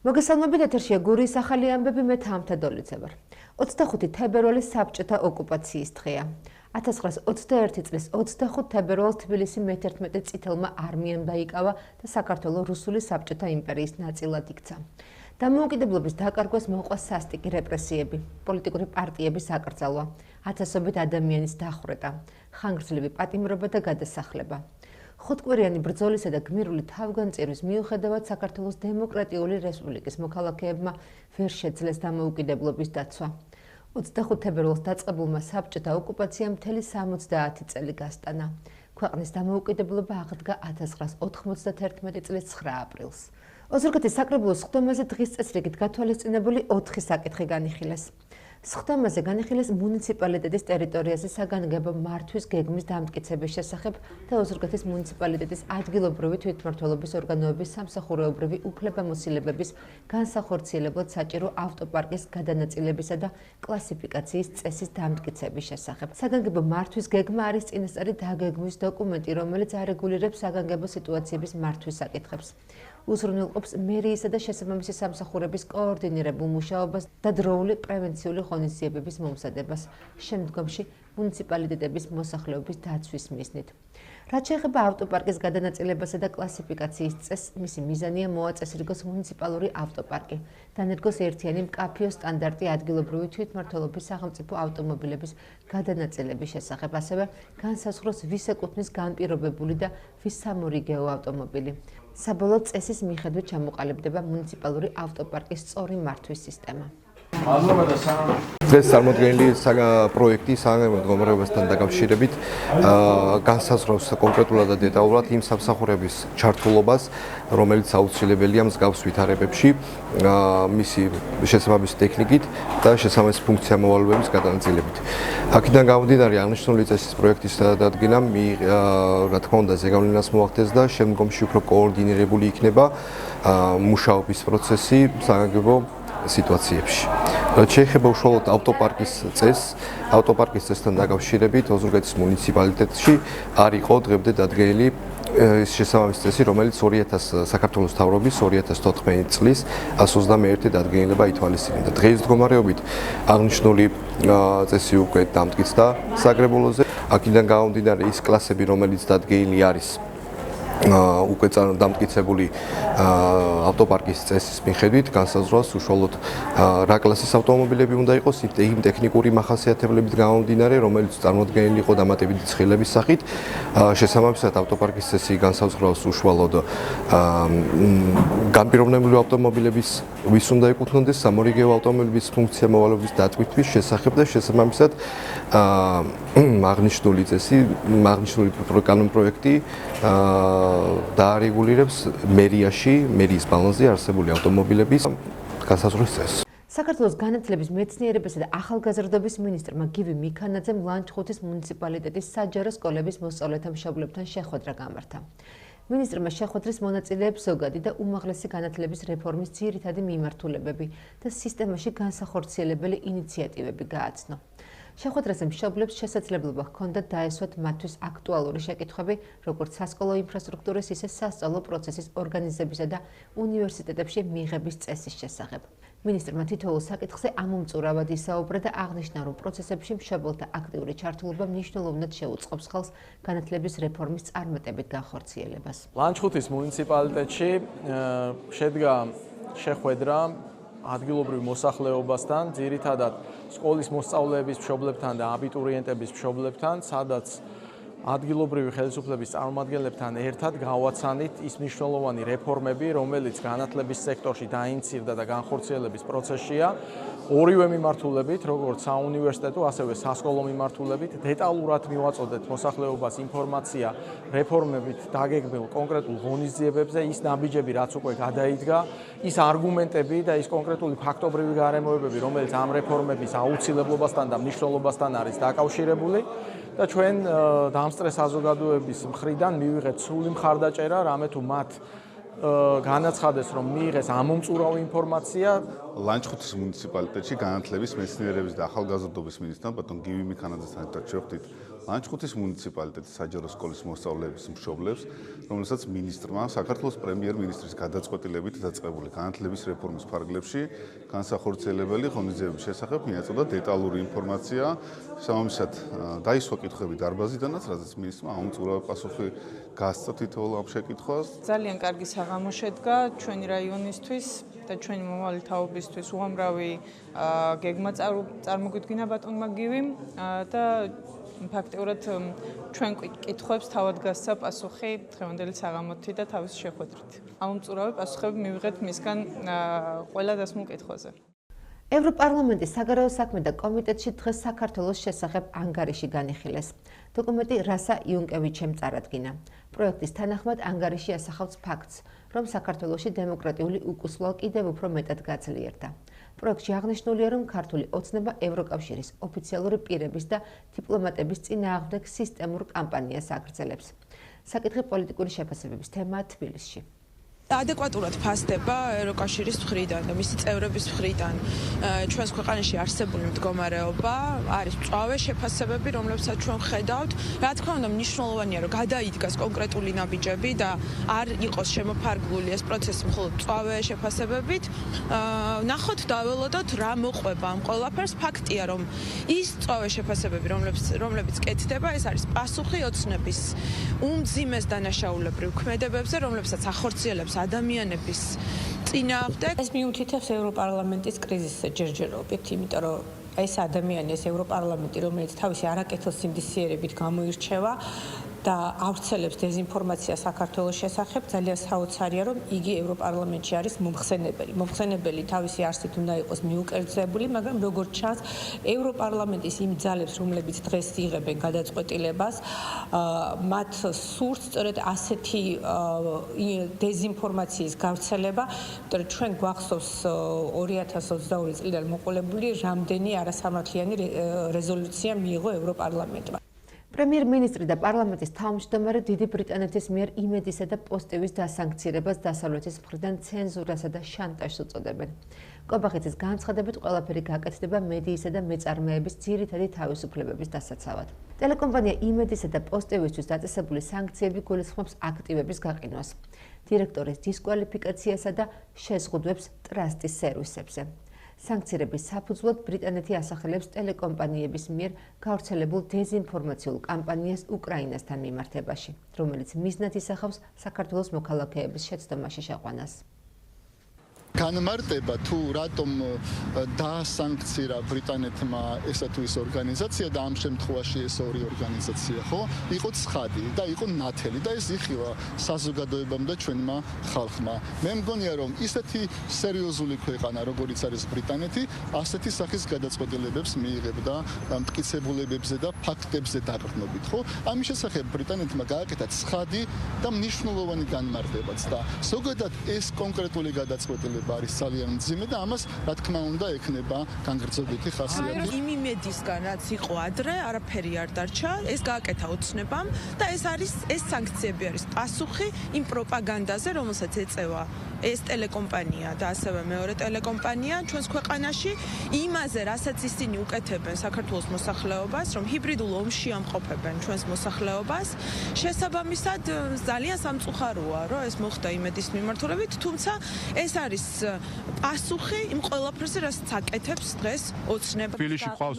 მოგესალმებით, ეთერშია გურიის ახალი ამბები, მე თამთა დოლიძე ვარ. 25 თებერვალი საბჭოთა ოკუპაციის დღეა. 1921 წლის 25 თებერვალს თბილისი მე-11 წითელმა არმიამ დაიკავა და საქართველოს რუსული საბჭოთა იმპერიის ნაწილად იქცა. დამოუკიდებლობის დაკარგვას მოჰყვა სასტიკი რეპრესიები, პოლიტიკური პარტიების აკრძალვა, ათასობით ადამიანის დახვრეტა, ხანგრძლივი პატიმრობა და გადასახლება. 5 კვირიანი ბრძოლისა და გმირული თავგანწირვის მიუხედავად საქართველოს დემოკრატიული რესპუბლიკის მოქალაქეებმა ვერ შეძლეს დამოუკიდებლობის დაცვა. 25 თებერვალს დაწყებულმა საბჭოთა ოკუპაციამ მთელი 70 წელი გასტანა. ქვეყნის დამოუკიდებლობა აღდგა 1991 წლის 9 ապრილს. ოზურგეთის საკრებულოს სხდომაზე დღის წესრიგით გათვალისწინებული 4 საკითხი განიხილეს. სხდომაზე განიხილეს მუნიციპალიტეტის ტერიტორიაზე საგანგებო მართვის გეგმის დამტკიცების შესახებ და ოზურგეთის მუნიციპალიტეტის ადგილობრივი თვითმმართველობის ორგანოების სამსახურეობრივი უფლებამოსილებების განსახორციელებლად საჭირო ავტოპარკის გადანაწილებისა და კლასიფიკაციის წესის დამტკიცების შესახებ. საგანგებო მართვის გეგმა არის წინასწარი დაგეგმვის დოკუმენტი, რომელიც არეგულირებს საგანგებო სიტუაციების მართვის საკითხებს. უზრუნველყოფს მერიისა და შესაბამისი სამსახურების კოორდინირებულ მუშაობას და დროული პრევენციული ღონისძიებების მომზადებას, შემდგომში მუნიციპალიტეტების მოსახლეობის დაცვის მიზნით. რაც შეეხება ავტოპარკის გადანაწილებასა და კლასიფიკაციის წესს, მისი მიზანია მოაწესრიგოს მუნიციპალური ავტოპარკი, დანერგოს ერთიანი მკაფიო სტანდარტი ადგილობრივი თვითმმართველობის სახელმწიფო ავტომობილების გადანაწილების შესახებ, ასევე განსაზღვროს ვის ეკუთვნის განპირობებული და ვის სამორიგეო ავტომობილი. საბოლოო წესის მიხედვით ჩამოყალიბდება მუნიციპალური ავტოპარკის სწორი მართვის სისტემა. დღეს წარმოდგენილი პროექტი საგანგებო მდგომარეობასთან დაკავშირებით განსაზღვრავს კონკრეტულად და დეტალურად იმ სამსახურების ჩართულობას, რომელიც აუცილებელია მსგავს ვითარებებში, მისი შესაბამისი ტექნიკით და შესაბამისი ფუნქცია-მოვალეობის გადანაწილებით. აქედან გამომდინარე, აღნიშნული წესის პროექტის დადგენა, რა თქმა უნდა, ზეგავლენას მოახდენს და შემდგომში უფრო კოორდინირებული იქნება მუშაობის პროცესი საგანგებო სიტუაციებში. რაც შეეხება უშუალოდ ავტოპარკის წესთან დაკავშირებით, ოზურგეთის მუნიციპალიტეტში არ იყო დღემდე დადგენილი შესაბამისი წესი, რომელიც საქართველოს მთავრობის 2014 წლის 121 დადგენილება ითვალისწინებდა. დღეის მდგომარეობით აღნიშნული წესი უკვე დამტკიცდა საკრებულოზე. აქედან გამომდინარე, ის კლასები, რომელიც დადგენილი არის უკვე დამტკიცებული ავტოპარკის წესის მიხედვით, განსაზღვრავს უშუალოდ რა კლასის ავტომობილები უნდა იყოს იმ ტექნიკური მახასიათებლებით გამომდინარე, რომელიც წარმოდგენილი იყო დამატებითი ცხილების სახით. შესაბამისად, ავტოპარკის წესი განსაზღვრავს უშუალოდ განპირობებული ავტომობილების ვის უნდა ეკუთვნოდეს სამორიგეო ავტომობილების ფუნქცია-მოვალეობის დატვირთვის შესახებ და შესაბამისად აღნიშნული წესი, აღნიშნული კანონპროექტი დაარეგულირებს მერიის ბალანსზე არსებული ავტომობილების განსაზღვრის წესს. საქართველოს განათლების, მეცნიერებისა და ახალგაზრდობის მინისტრმა გივი მიქანაძემ ლანჩხუთის მუნიციპალიტეტის საჯარო სკოლების მოსწავლეთა მშობლებთან შეხვედრა გამართა. მინისტრმა შეხვედრის მონაწილეებს ზოგადი და უმაღლესი განათლების რეფორმის ძირითადი მიმართულებები და სისტემაში განსახორციელებელი ინიციატივები გააცნო. შეხვედრაზე მშობლებს შესაძლებლობა ჰქონდათ დაესვათ მათთვის აქტუალური შეკითხვები, როგორც სასკოლო ინფრასტრუქტურის, ისე სასწავლო პროცესის ორგანიზებისა და უნივერსიტეტებში მიღების წესის შესახებ. მინისტრმა თითოეულ საკითხზე ამომწურავად ისაუბრა და აღნიშნა, რომ პროცესებში მშობელთა აქტიური ჩართულობა მნიშვნელოვნად შეუწყობს ხალხს განათლების რეფორმის წარმატებით განხორციელებას. ლანჩხუთის მუნიციპალიტეტში შედგა შეხვედრა ადგილობრივ მოსახლეობასთან, ძირითადად სკოლის მოსწავლეების მშობლებთან და აბიტურიენტების მშობლებთან, სადაც ადგილობრივი ხელისუფლების წარმომადგენლებთან ერთად გავაცანით ის მნიშვნელოვანი რეფორმები, რომელიც განათლების სექტორში დაინიცირდა და განხორციელების პროცესშია. ორივე მიმართულებით, როგორც საუნივერსიტეტო, ასევე სასკოლო მიმართულებით, დეტალურად მივაწოდეთ მოსახლეობას ინფორმაცია რეფორმებით დაგეგმილ კონკრეტულ ღონისძიებებზე, ის ნაბიჯები, რაც უკვე გადაიდგა, ის არგუმენტები და ის კონკრეტული ფაქტობრივი გარემოებები, რომელიც ამ რეფორმების აუცილებლობასთან და მნიშვნელობასთან არის დაკავშირებული. და ჩვენ დამსწრე საზოგადოების მხრიდან მივიღეთ სრული მხარდაჭერა, რამე თუ მათ განაცხადეს, რომ მიიღეს ამომწურავი ინფორმაცია. ლანჩხუთის მუნიციპალიტეტში განათლების, მეცნიერების და ახალგაზრდობის მინისტრთან ბატონ გივი მიქანაძესთან ერთად შევხვდით ლანჩხუთის მუნიციპალიტეტის საჯარო სკოლის მოსწავლეების მშობლებს, რომელსაც მინისტრმა საქართველოს პრემიერ-მინისტრის გადაწყვეტილებით დაწყებული განათლების რეფორმის ფარგლებში განსახორციელებელი ღონისძიების შესახებ მიაწოდა დეტალური ინფორმაცია. Სამამისად დაისვა კითხვები დარბაზიდანაც, რაზეც მინისტრმა ამოწურავი პასუხი გასცა თითოეულ ამ შეკითხვას. ძალიან კარგი საღამო შედგა ჩვენი რაიონისთვის და ჩვენი მომავალი თაობისთვის უამრავი გეგმა წარმოგვიდგინა ბატონმა გივიმ და ფაქტიურად ჩვენ კითხვებს თავად გასცა პასუხი დღევანდელი საღამოთი და თავის შეხვედრით. ამომწურავი პასუხები მივიღეთ მისგან ყველა დასმულ კითხვაზე. ევროპარლამენტის საგარეო საქმეთა კომიტეტში დღეს საქართველოს შესახებ ანგარიში განიხილეს. დოკუმენტი რასა იუნკევიჩემ წარადგინა. პროექტის თანახმად ანგარიში ასახავს ფაქტს, რომ საქართველოში დემოკრატიული უკუსლვა კიდევ უფრო მეტად გაძლიერდა. პროექტში აღნიშნულია, რომ ქართული ოცნება ევროკავშირის ოფიციალური პირების და დიპლომატების წინააღმდეგ სისტემურ კამპანიას აგრძელებს. საკითხი პოლიტიკური შეფასებების თემაა თბილისში. ადეკვატურად ფასდება ევროკავშირის მხრიდან და მისი წევრების მხრიდან ჩვენს ქვეყანაში არსებული მდგომარეობა არის მწვავე შეფასებები, რომლებსაც ჩვენ ხედავთ. რა თქმა უნდა, მნიშვნელოვანია, რომ გადაიდგას კონკრეტული ნაბიჯები და არ იყოს შემოფარგლული ეს პროცესი მხოლოდ მწვავე შეფასებებით. ნახოთ, დაველოდოთ, რა მოყვება ამ ყველაფერს. ფაქტია, რომ ის მწვავე შეფასებები, რომლებიც კეთდება, ეს არის პასუხი ოცნების უმძიმეს დანაშაულებრივ ქმედებებზე, რომლებსაც ახორციელებს ადამიანების წინააღმდეგ. ეს მიუთითებს ევროპარლამენტის კრიზისზე ჯერჯერობით, იმიტომ რომ ეს ადამიანი, ეს ევროპარლამენტი, რომელიც თავისი არაკეთილ სინდისიერებით გამოირჩევა და ავრცელებს დეზინფორმაციას საქართველოს შესახებ, ძალიან საოცარია, რომ იგი ევროპარლამენტში არის მომხსენებელი. მომხსენებელი თავისი არსით უნდა იყოს მიუკერძებული, მაგრამ როგორც ჩანს, ევროპარლამენტის იმ ძალებს, რომლებიც დღეს იღებენ გადაწყვეტილებას, მათ სურთ სწორედ ასეთი დეზინფორმაციის გავრცელება, იმიტომ რომ ჩვენ გვახსოვს 2022 წლიდან მოყოლებული რამდენი არასამართლიანი რეზოლუცია მიიღო ევროპარლამენტმა. პრემიერ-მინისტრი და პარლამენტის თავმჯდომარე დიდი ბრიტანეთის მიერ იმედისა და პოსტივის დასანქცირებას დასავლეთის მხრიდან ცენზურასა და შანტაჟს უწოდებენ. კობახეთის განცხადებით ყველაფერი გაკეთდება მედიისა და მეწარმეების ძირითადი თავისუფლებების დასაცავად. ტელეკომპანია იმედისა და პოსტივისთვის დაწესებული სანქციები გულისხმობს აქტივების გაყინვას, დირექტორის დისკვალიფიკაციასა და შეზღუდვებს ტრასტის სერვისებზე. სანქციების საფუძვლად ბრიტანეთი ასახელებს ტელეკომპანიების მიერ გავრცელებულ დეზინფორმაციულ კამპანიას უკრაინასთან მიმართებაში, რომელიც მიზნად ისახავს საქართველოს მოქალაქეების შეცდომაში შეყვანას. განმარტება თუ რატომ დაასანქცირა ბრიტანეთმა ესა თუ ის ორგანიზაცია და ამ შემთხვევაში ეს ორი ორგანიზაცია, ხო? იყო ცხადი და იყო ნათელი და ეს იხილა საზოგადოებამ და ჩვენმა ხალხმა. მე მგონია რომ ისეთი სერიოზული ქვეყანა როგორიც არის ბრიტანეთი, ასეთი სახის გადაწყვეტილებებს მიიღებდა მტკიცებულებებზე და ფაქტებზე დაყრდნობით, ხო? ამის შესახებ ბრიტანეთმა გააკეთა ცხადი და მნიშვნელოვანი განმარტებაც და ზოგადად ეს კონკრეტული გადაწყვეტილება არის ძალიან მძიმე და ამას რა თქმა უნდა ექნება განგრძობითი ხასიათი. იმ იმედისგან რაც იყო ადრე, არაფერი არ დარჩა, ეს გააკეთა ოცნებამ და ეს სანქციები არის პასუხი იმ პროპაგანდაზე, რომელსაც ეწევა ეს ტელეკომპანია და ასევე მეორე ტელეკომპანია ჩვენს ქვეყანაში, იმაზე, რასაც ისინი უკეთებენ საქართველოს მოსახლეობას, რომ ჰიბრიდულ ომში ამყოფებენ ჩვენს მოსახლეობას, შესაბამისად ძალიან სამწუხაროა, რომ ეს მოხდა იმედის მიმართულებით, თუმცა ეს არის პასუხი იმ ყველაფერზე, რასაც აკეთებს დღეს ოცნება. თბილისში ყავს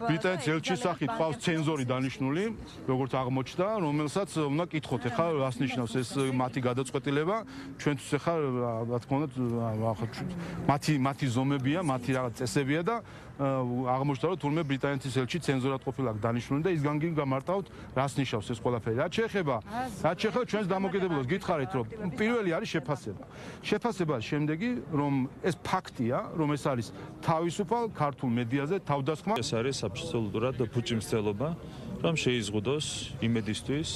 ბრიტანეთის ელჩის სახით ყავს ცენზორი დანიშნული, როგორც აღმოჩნდა, რომელსაც უნდა კითხოთ, ეხლა რას ნიშნავს ეს მათი გადაწყვეტილება, ჩვენთვის ეხლა რა თქმა უნდა მათი ზომებია, მათი რაღაც წესებია და აღმოჩნდა, რომ თურმე ბრიტანეთის ელჩი ცენზურად ყოფილა დანიშნული და ისგან გამარტავთ, რას ნიშნავს ეს ყველაფერი. რაც შეეხება ჩვენს დამოკიდებულებას, გითხარით, რომ პირველი არის შეფასება. შეფასება შემდეგი, რომ ეს ფაქტია, რომ ეს არის თავისუფალ ქართულ მედიაზე თავდასხმა. ეს არის აბსოლუტურად ფუჭიმცელობა, რომ შეიზღუდოს იმედისთვის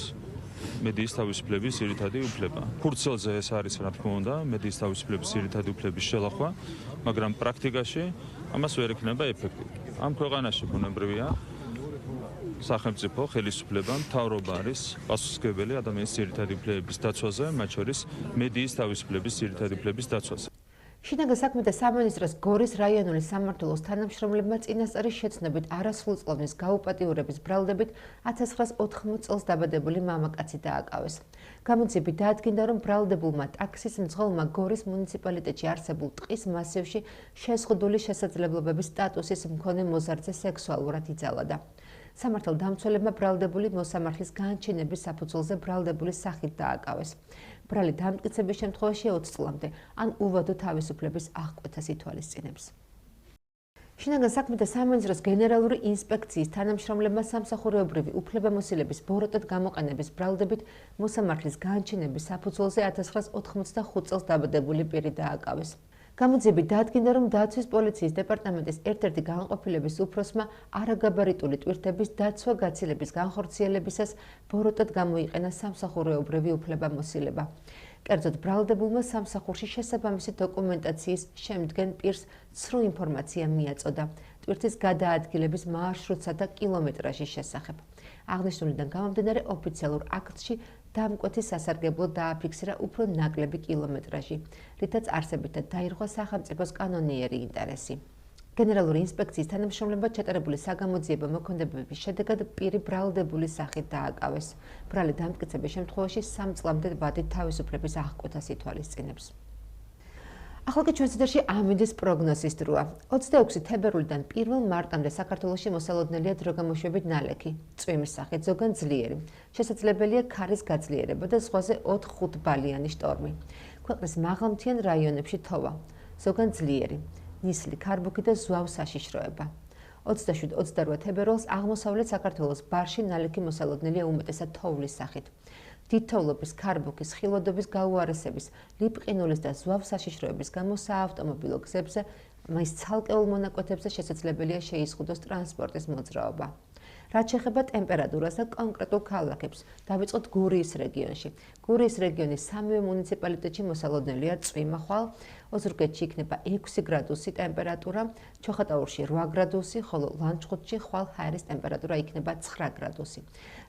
მედიის თავისუფლების ძირითადი უფლება. ფურცელზე ეს არის, რა თქმა უნდა, მედიის თავისუფლების ძირითადი უფლების შელახვა, მაგრამ პრაქტიკაში ამას ვერ ექნება ეფექტი. ამ ქვეყანაში ბუნებრივია სახელმწიფო ხელისუფლება, მთავრობა არის პასუხისმგებელი ადამიანის ძირითადი უფლებების დაცვაზე, მათ შორის მედიის თავისუფლების ძირითადი უფლების დაცვაზე. შინაგან საქმეთა სამინისტროს გორის რაიონული სამმართველოს თანამშრომლებმა წინასწარი შეცნობით არასრულწლოვნის გაუპატიურების ბრალდებით 1980 წელს დაბადებული მამაკაცი დააკავეს. გამოძიებით დაადგინდა, რომ ბრალდებულმა ტაქსის მძღოლმა გორის მუნიციპალიტეტში არსებულ ტყის მასივში შეზღუდული შესაძლებლობების სტატუსის მქონე მოზარდზე სექსუალურად იძალადა. სამართალდამცველებმა ბრალდებული მოსამართლის განჩინების საფუძველზე ბრალდებული სახით დააკავეს. ბრალი დამტკიცების შემთხვევაში 20 წლამდე ან უვადო თავისუფლების აღკვეთას ითვალისწინებს. შინაგან საქმეთა სამინისტროს გენერალური ინსპექციის თანამშრომლებმა სამსახურეობრივი უფლებამოსილების ბოროტად გამოყენების ბრალდებით მოსამართლის განჩინების საფუძველზე 1985 წელს დაბადებული პირი დააკავეს. გამოძიებით დაადგინდა, რომ დაცვის პოლიციის დეპარტამენტის ერთ-ერთი განყოფილების უფროსმა არაგაბარიტული ტვირთების დაცვა გაცილების განხორციელებისას ბოროტად გამოიყენა სამსახურეობრივი უფლებამოსილება. კერძოდ ბრალდებულმა სამსახურში შესაბამისი დოკუმენტაციის შემდგენ პირს ცრუ ინფორმაცია მიაწოდა ტვირთის გადაადგილების მარშრუტსა და კილომეტრაჟის შესახებ. აღნიშნულიდან გამომდინარე ოფიციალურ აქტში დამკვეთის სასარგებლოდ დააფიქსირა უფრო ნაკლები კილომეტრაჟი, რითაც არსებითად დაირღვა სახელმწიფოს კანონიერი ინტერესი. გენერალური ინსპექციის თანამშრომლებმა ჩატარებული საგამოძიებო მოქმედებების შედეგად პირი ბრალდებული სახით დააკავეს. ბრალი დამტკიცების შემთხვევაში 3 წლამდე ვადით თავისუფლების აღკვეთას ითვალისწინებს. ახლა კი ჩვენს ეთერში ამინდის პროგნოზის დროა. 26 თებერვლიდან 1 მარტამდე საქართველოში მოსალოდნელია დროგამოშვებით ნალექი, წვიმის სახით, ზოგან ძლიერი. შესაძლებელია ქარის გაძლიერება და ზღვაზე 4-5 ბალიანი შტორმი. ქვეყნის მაღალმთიან რაიონებში თოვა, ზოგან ძლიერი, ნისლი, ქარბუქი და ზვავ საშიშროება. 27-28 თებერვალს აღმოსავლეთ საქართველოს ბარში ნალექი მოსალოდნელია უმეტესად თოვლის სახით. დიდ თოვლობის, ქარბუქის, ხილვადობის გაუარესების, ლიპყინულის და ზვავ საშიშროების გამო საავტომობილო გზებზე მის ცალკეულ მონაკვეთებზე შესაძლებელია შეიზღუდოს ტრანსპორტის მოძრაობა. რაც შეეხება ტემპერატურას და კონკრეტულ ქალაქებს, დავიწყოთ გურიის რეგიონში. გურიის რეგიონის 3 მუნიციპალიტეტში მოსალოდნელია წვიმა ხვალ, ოზურგეთში იქნება 6 გრადუსი ტემპერატურა, ჩოხატაურში 8 გრადუსი, ხოლო ლანჩხუთში ხვალ ჰაერის ტემპერატურა იქნება 9 გრადუსი.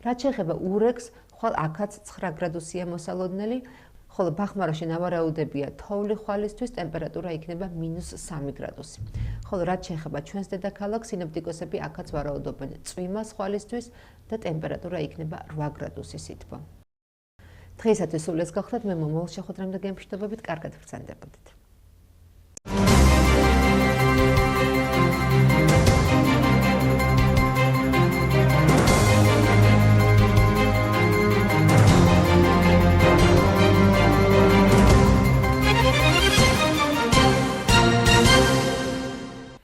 რაც შეეხება ურეკს, ხვალ აქაც 9 გრადუსია მოსალოდნელი, ხოლო ბახმაროში ნავარაუდებია თოვლი ხვალისთვის ტემპერატურა იქნება -3 გრადუსი. ხოლო რაც შეეხება ჩვენს დედაქალაქს, სინოპტიკოსები აქაც ვარაუდობენ წვიმას ხვალისთვის და ტემპერატურა იქნება 8 გრადუსი სითბო. დღეისათვის სულ ეს გახლდათ, მე მომავალ შეხვედრამდე გემშვიდობებით, კარგად ბრძანდებოდეთ.